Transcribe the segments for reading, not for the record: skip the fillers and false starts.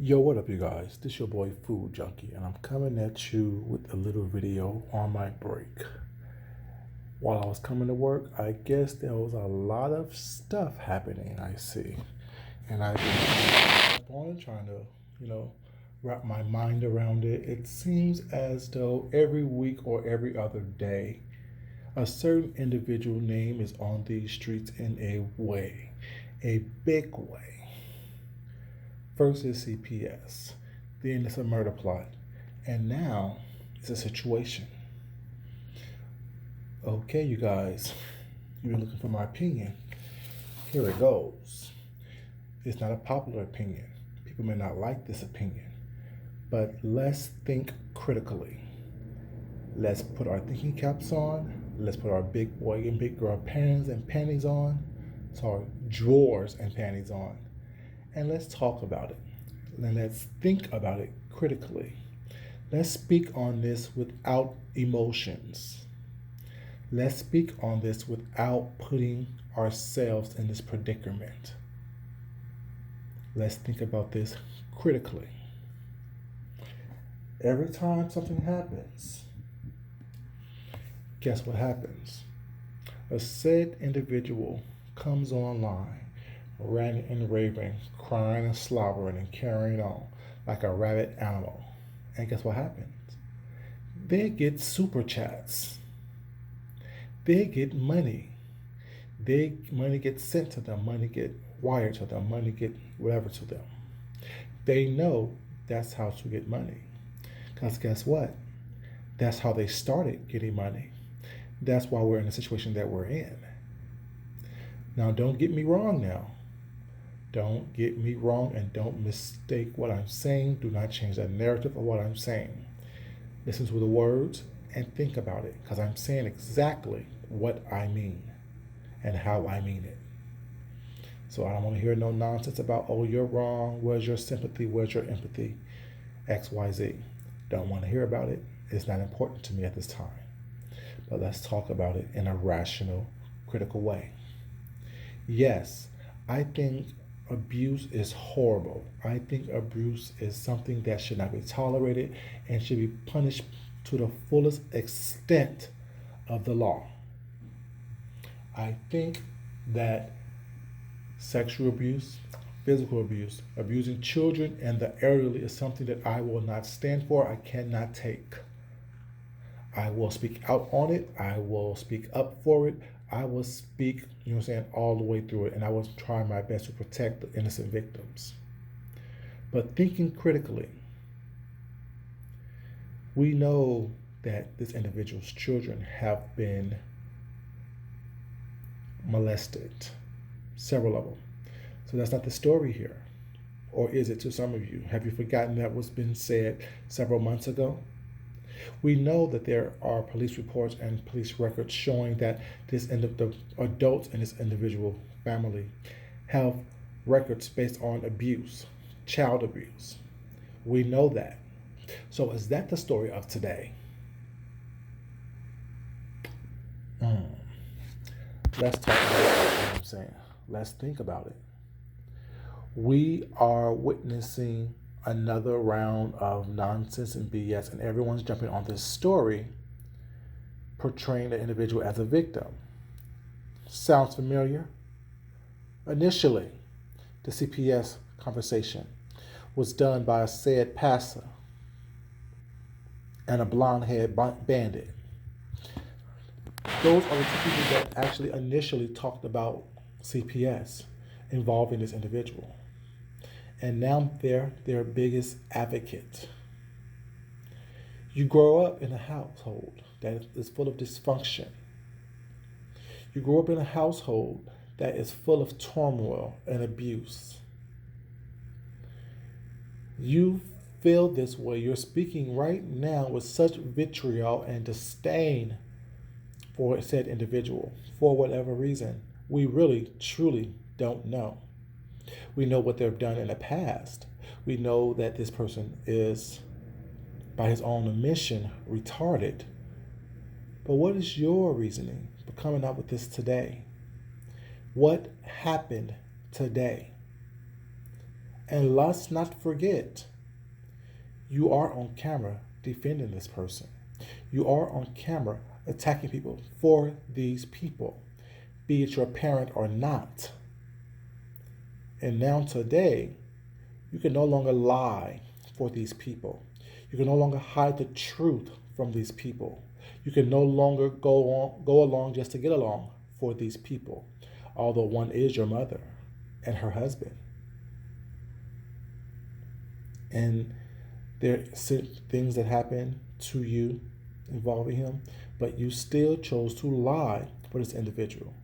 Yo, what up, you guys? This your boy Food Junkie, and I'm coming at you with a little video on my break. While I was coming to work, I guess there was a lot of stuff happening, I see. And I've been up on trying to, you know, wrap my mind around it. It seems as though every week or every other day, a certain individual name is on these streets in a big way. First is CPS, then it's a murder plot, and now it's a situation. Okay, you guys, you've been looking for my opinion. Here it goes. It's not a popular opinion. People may not like this opinion, but let's think critically. Let's put our thinking caps on. Let's put our big boy and big girl pants and panties on. Sorry, drawers and panties on. And let's talk about it. And let's think about it critically. Let's speak on this without emotions. Let's speak on this without putting ourselves in this predicament. Let's think about this critically. Every time something happens, guess what happens? A said individual comes online, ranting and raving, crying and slobbering and carrying on like a rabid animal. And guess what happens? They get super chats. They get money. Money gets sent to them, money get wired to them, money get whatever to them. They know that's how to get money. Because guess what? That's how they started getting money. That's why we're in the situation that we're in. Now, don't get me wrong now. Don't get me wrong and don't mistake what I'm saying. Do not change the narrative of what I'm saying. Listen to the words and think about it because I'm saying exactly what I mean and how I mean it. So I don't want to hear no nonsense about, oh, you're wrong. Where's your sympathy? Where's your empathy? XYZ. Don't want to hear about it. It's not important to me at this time. But let's talk about it in a rational, critical way. Yes, I think abuse is horrible. I think abuse is something that should not be tolerated and should be punished to the fullest extent of the law. I think that sexual abuse, physical abuse, abusing children and the elderly is something that I will not stand for. I cannot take. I will speak out on it. I will speak up for it. I will speak, all the way through it. And I will try my best to protect the innocent victims. But thinking critically, we know that this individual's children have been molested, several of them. So that's not the story here. Or is it to some of you? Have you forgotten that was been said several months ago? We know that there are police reports and police records showing that the adults in this individual family have records based on abuse, child abuse. We know that. So is that the story of today? Mm. Let's talk about what I'm saying. Let's think about it. We are witnessing another round of nonsense and BS, and everyone's jumping on this story portraying the individual as a victim. Sounds familiar? Initially, the CPS conversation was done by a said pastor and a blonde haired bandit. Those are the two people that actually initially talked about CPS involving this individual. And now they're their biggest advocate. You grow up in a household that is full of dysfunction. You grow up in a household that is full of turmoil and abuse. You feel this way. You're speaking right now with such vitriol and disdain for said individual for whatever reason. We really, truly don't know. We know what they've done in the past. We know that this person is, by his own admission, retarded. But what is your reasoning for coming up with this today? What happened today? And let's not forget, you are on camera defending this person. You are on camera attacking people for these people, be it your parent or not. And now today, you can no longer lie for these people. You can no longer hide the truth from these people. You can no longer go along just to get along for these people, although one is your mother and her husband. And there are things that happen to you involving him, but you still chose to lie for this individual.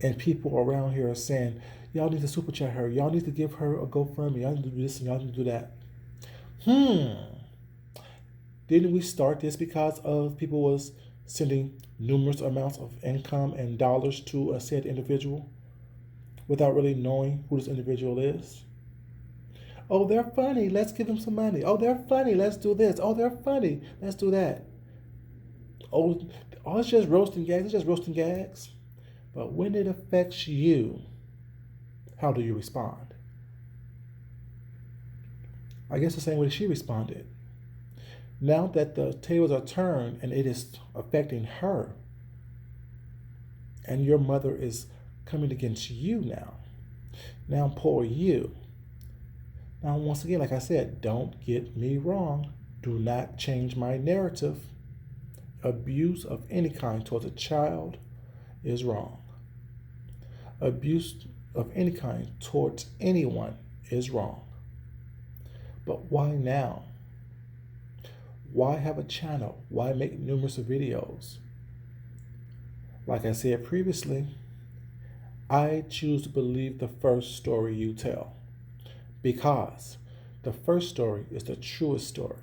And people around here are saying, y'all need to super chat her, y'all need to give her a GoFundMe, y'all need to do this and y'all need to do that. Didn't we start this because of people was sending numerous amounts of income and dollars to a said individual without really knowing who this individual is? Oh, they're funny. Let's give them some money. Oh, they're funny. Let's do this. Oh, they're funny. Let's do that. Oh, it's just roasting gags. It's just roasting gags. But when it affects you, how do you respond? I guess the same way she responded. Now that the tables are turned and it is affecting her, and your mother is coming against you now. Now, poor you. Now, once again, like I said, don't get me wrong. Do not change my narrative. Abuse of any kind towards a child is wrong. Abuse of any kind towards anyone is wrong. But why now? Why have a channel? Why make numerous videos? Like I said previously, I choose to believe the first story you tell, because the first story is the truest story.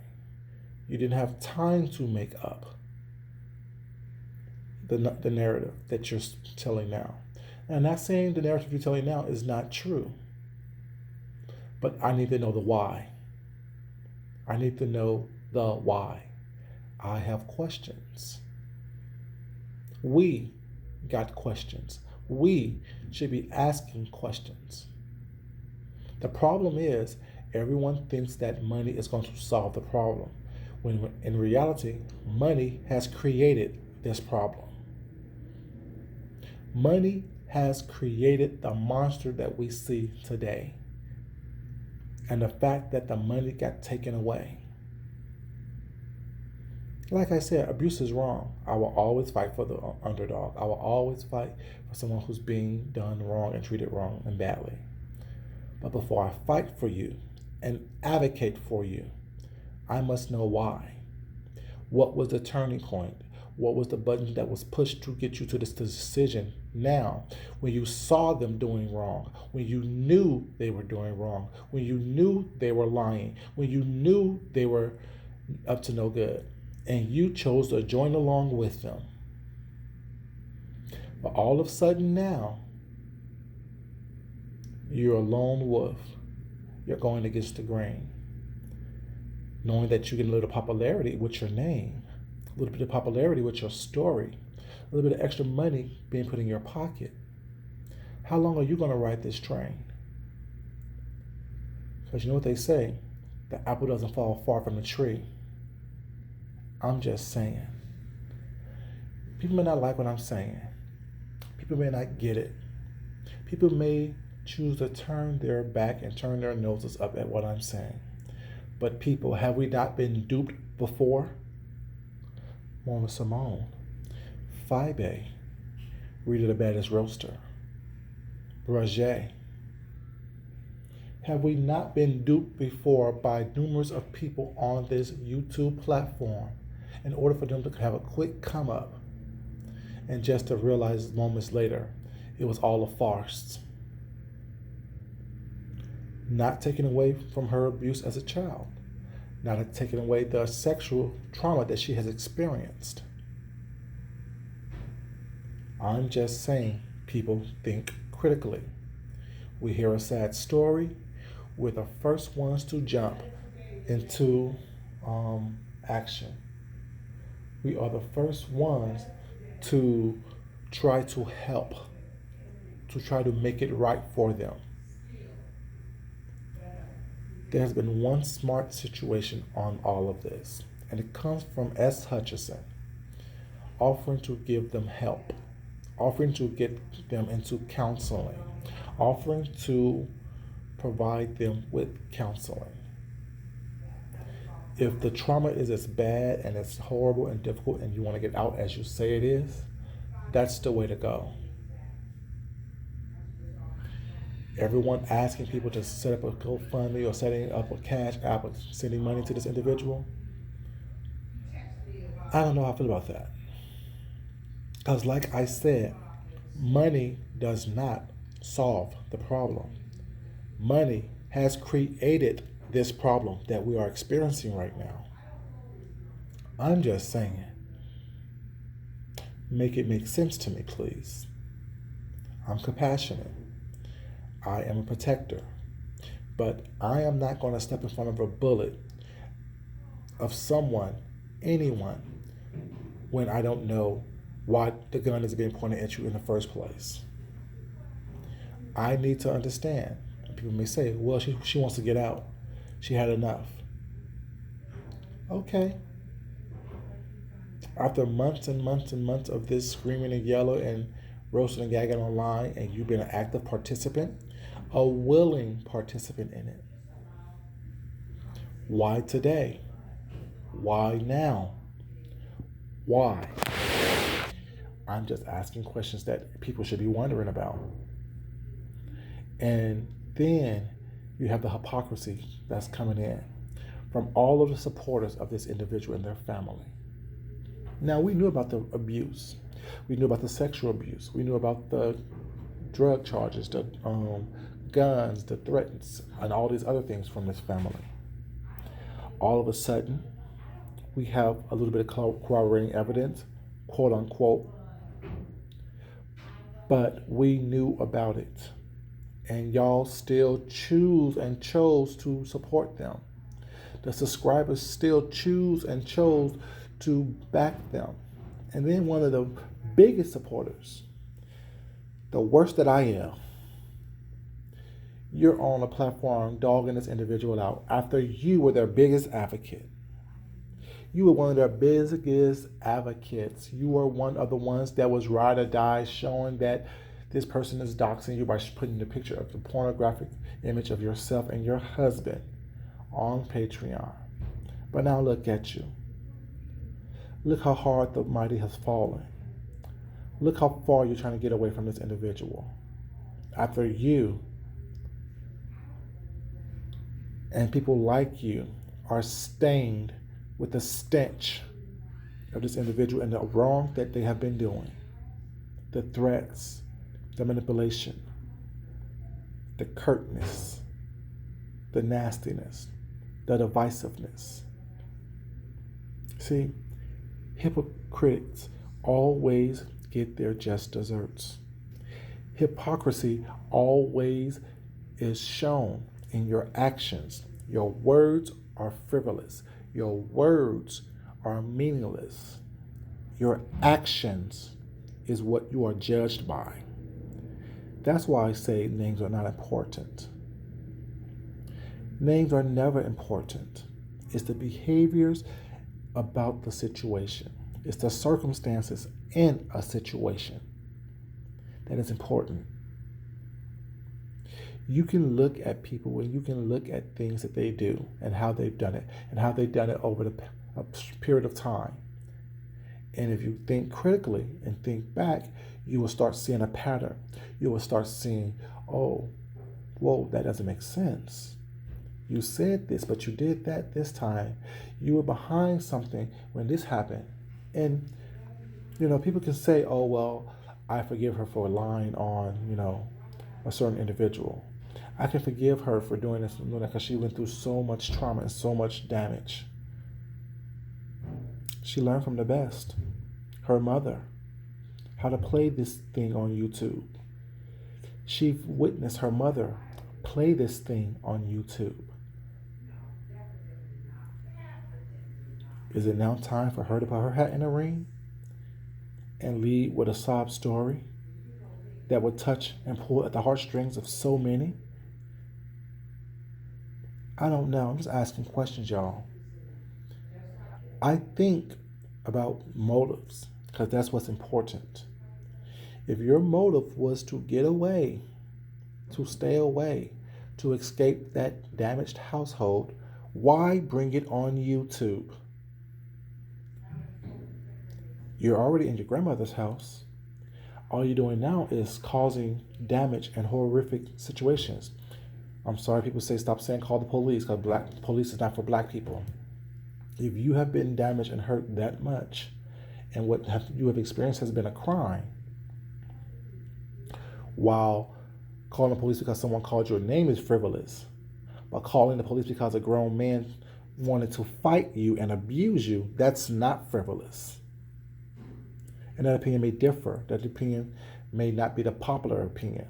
You didn't have time to make up the narrative that you're telling now. And I'm not saying the narrative you're telling now is not true, but I need to know the why. I need to know the why. I have questions. We got questions. We should be asking questions. The problem is everyone thinks that money is going to solve the problem, when in reality, money has created this problem. Money has created the monster that we see today. And the fact that the money got taken away. Like I said, abuse is wrong. I will always fight for the underdog. I will always fight for someone who's being done wrong and treated wrong and badly. But before I fight for you and advocate for you, I must know why. What was the turning point? What was the button that was pushed to get you to this decision now, when you saw them doing wrong, when you knew they were doing wrong, when you knew they were lying, when you knew they were up to no good, and you chose to join along with them? But all of a sudden now, you're a lone wolf. You're going against the grain, knowing that you get a little popularity with your name, a little bit of popularity with your story, a little bit of extra money being put in your pocket. How long are you going to ride this train? Because you know what they say, the apple doesn't fall far from the tree. I'm just saying. People may not like what I'm saying. People may not get it. People may choose to turn their back and turn their noses up at what I'm saying. But people, have we not been duped before? Mona Simone, Fibe, Rita the Baddest Roaster, Brage. Have we not been duped before by numerous of people on this YouTube platform in order for them to have a quick come up, and just to realize moments later it was all a farce? Not taking away from her abuse as a child, not taking away the sexual trauma that she has experienced. I'm just saying, people, think critically. We hear a sad story, we're the first ones to jump into action. We are the first ones to try to help, to try to make it right for them. There's been one smart situation on all of this, and it comes from S. Hutchison, offering to give them help, offering to get them into counseling, offering to provide them with counseling. If the trauma is as bad and as horrible and difficult and you want to get out as you say it is, that's the way to go. Everyone asking people to set up a GoFundMe or setting up a cash app or sending money to this individual, I don't know how I feel about that. Because, like I said, money does not solve the problem. Money has created this problem that we are experiencing right now. I'm just saying, make it make sense to me, please. I'm compassionate. I am a protector. But I am not going to step in front of a bullet of someone, anyone, when I don't know why the gun is being pointed at you in the first place. I need to understand. People may say, well, she wants to get out. She had enough. Okay. After months and months and months of this screaming and yelling and roasting and gagging online, and you've been an active participant, a willing participant in it. Why today? Why now? Why? I'm just asking questions that people should be wondering about. And then you have the hypocrisy that's coming in from all of the supporters of this individual and their family. Now, we knew about the abuse. We knew about the sexual abuse. We knew about the drug charges, the guns, the threats, and all these other things from this family. All of a sudden, we have a little bit of corroborating evidence, quote unquote, but we knew about it. And y'all still chose to support them. The subscribers still choose and chose to back them. And then one of the biggest supporters, the worst that I am, you're on a platform dogging this individual out after you were their biggest advocate. You were one of their biggest advocates. You were one of the ones that was ride or die, showing that this person is doxing you by putting the picture of the pornographic image of yourself and your husband on Patreon. But now look at you. Look how hard the mighty has fallen. Look how far you're trying to get away from this individual. After you and people like you are stained with the stench of this individual and the wrong that they have been doing, the threats, the manipulation, the curtness, the nastiness, the divisiveness. See, hypocrites always get their just desserts. Hypocrisy always is shown in your actions. Your words are frivolous. Your words are meaningless. Your actions is what you are judged by. That's why I say names are not important. Names are never important. It's the behaviors about the situation. It's the circumstances in a situation that is important. You can look at people and you can look at things that they do and how they've done it and how they've done it over a period of time. And if you think critically and think back, you will start seeing a pattern. You will start seeing, oh, whoa, that doesn't make sense. You said this, but you did that this time. You were behind something when this happened. And, people can say, oh, well, I forgive her for lying on, a certain individual. I can forgive her for doing this and doing that because she went through so much trauma and so much damage. She learned from the best, her mother, how to play this thing on YouTube. She witnessed her mother play this thing on YouTube. Is it now time for her to put her hat in the ring and lead with a sob story that would touch and pull at the heartstrings of so many? I don't know. I'm just asking questions, y'all. I think about motives because that's what's important. If your motive was to get away, to stay away, to escape that damaged household, why bring it on YouTube? You're already in your grandmother's house. All you're doing now is causing damage and horrific situations. I'm sorry, people say stop saying call the police because black police is not for black people. If you have been damaged and hurt that much, and what you have experienced has been a crime, while calling the police because someone called your name is frivolous, but calling the police because a grown man wanted to fight you and abuse you, that's not frivolous. And that opinion may differ. That opinion may not be the popular opinion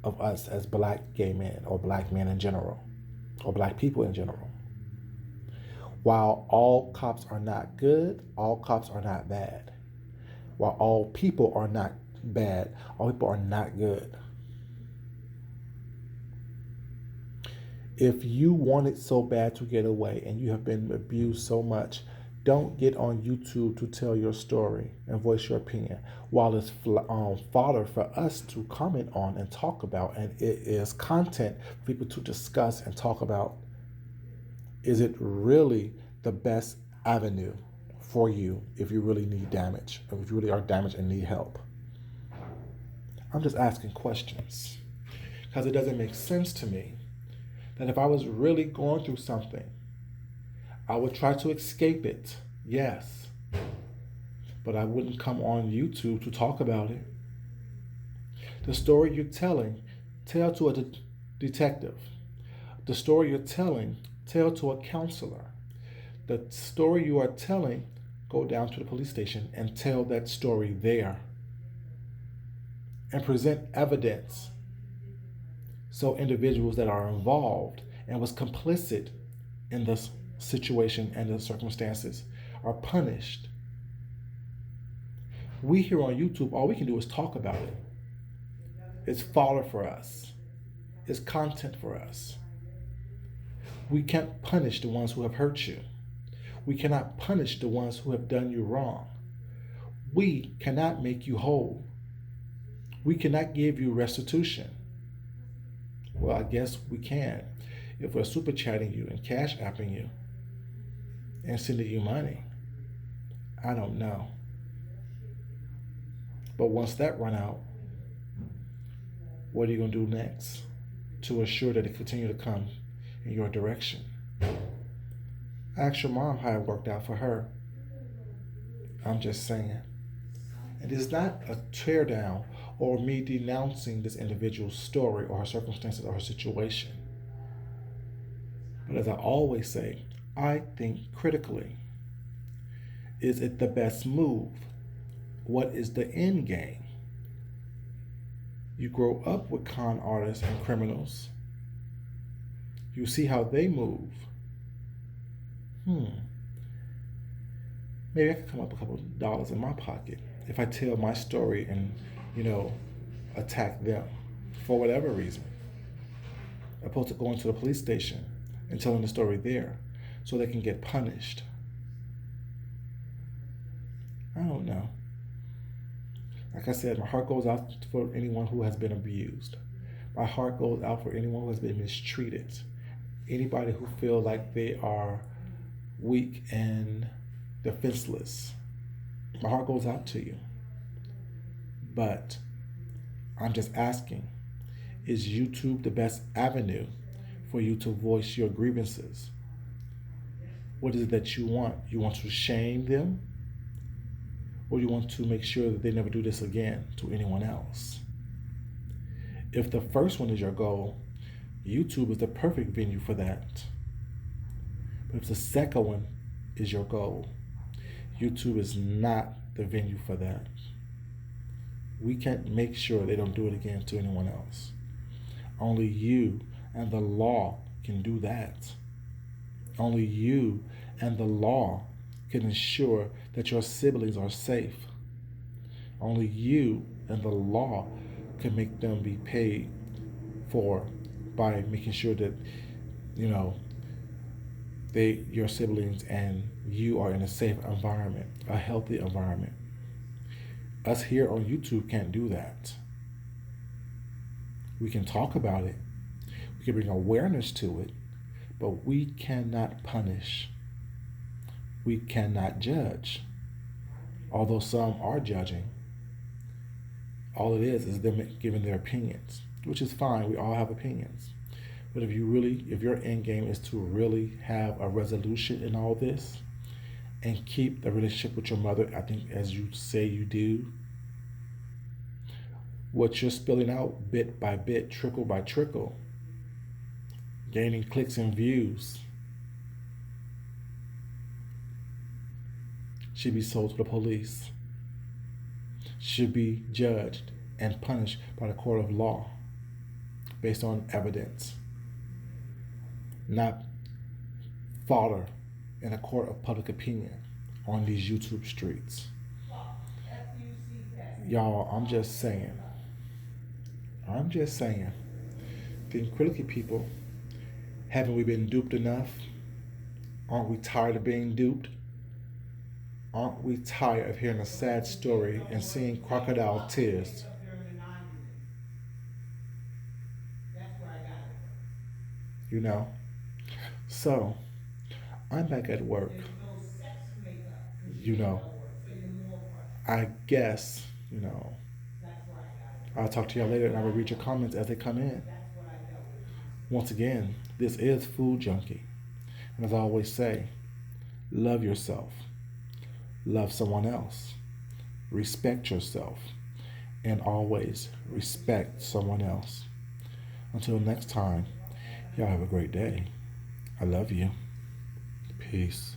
of us as black gay men or black men in general or black people in general. While all cops are not good, all cops are not bad. While all people are not bad, all people are not good. If you want it so bad to get away and you have been abused so much, don't get on YouTube to tell your story and voice your opinion. While it's fodder for us to comment on and talk about, and it is content for people to discuss and talk about, is it really the best avenue for you if you really need damage, or if you really are damaged and need help? I'm just asking questions because it doesn't make sense to me that if I was really going through something, I would try to escape it, yes, but I wouldn't come on YouTube to talk about it. The story you're telling, tell to a detective. The story you're telling, tell to a counselor. The story you are telling, go down to the police station and tell that story there. And present evidence so individuals that are involved and was complicit in this situation and the circumstances are punished. We here on YouTube, all we can do is talk about it. It's fodder for us. It's content for us. We can't punish the ones who have hurt you. We cannot punish the ones who have done you wrong. We cannot make you whole. We cannot give you restitution. Well, I guess we can if we're super chatting you and cash apping you and sending you money. I don't know. But once that run out, what are you going to do next to assure that it continue to come in your direction? Ask your mom how it worked out for her. I'm just saying. It is not a tear down or me denouncing this individual's story or her circumstances or her situation. But as I always say, I think critically. Is it the best move? What is the end game? You grow up with con artists and criminals. You see how they move. Maybe I could come up with a couple of dollars in my pocket if I tell my story and, attack them for whatever reason. Opposed to going to the police station and telling the story there so they can get punished. I don't know. Like I said, my heart goes out for anyone who has been abused. My heart goes out for anyone who has been mistreated. Anybody who feels like they are weak and defenseless. My heart goes out to you. But I'm just asking, is YouTube the best avenue for you to voice your grievances? What is it that you want? You want to shame them? Or you want to make sure that they never do this again to anyone else? If the first one is your goal, YouTube is the perfect venue for that. But if the second one is your goal, YouTube is not the venue for that. We can't make sure they don't do it again to anyone else. Only you and the law can do that. Only you and the law can ensure that your siblings are safe. Only you and the law can make them be paid for by making sure that, your siblings and you are in a safe environment, a healthy environment. Us here on YouTube can't do that. We can talk about it, we can bring awareness to it, but we cannot punish. We cannot judge. Although some are judging, all it is them giving their opinions, which is fine. We all have opinions. But if your end game is to really have a resolution in all this and keep the relationship with your mother, I think, as you say you do, what you're spilling out bit by bit, trickle by trickle, gaining clicks and views, should be sold to the police, should be judged and punished by the court of law based on evidence, not fodder in a court of public opinion on these YouTube streets. Y'all, I'm just saying. I'm just saying. Think critically, people. Haven't we been duped enough? Aren't we tired of being duped? Aren't we tired of hearing a sad story and seeing crocodile tears? You know? So, I'm back at work. You know, I guess, I'll talk to y'all later and I will read your comments as they come in. Once again, this is Food Junkie. And as I always say, love yourself, love someone else, respect yourself, and always respect someone else. Until next time, y'all have a great day. I love you. Peace.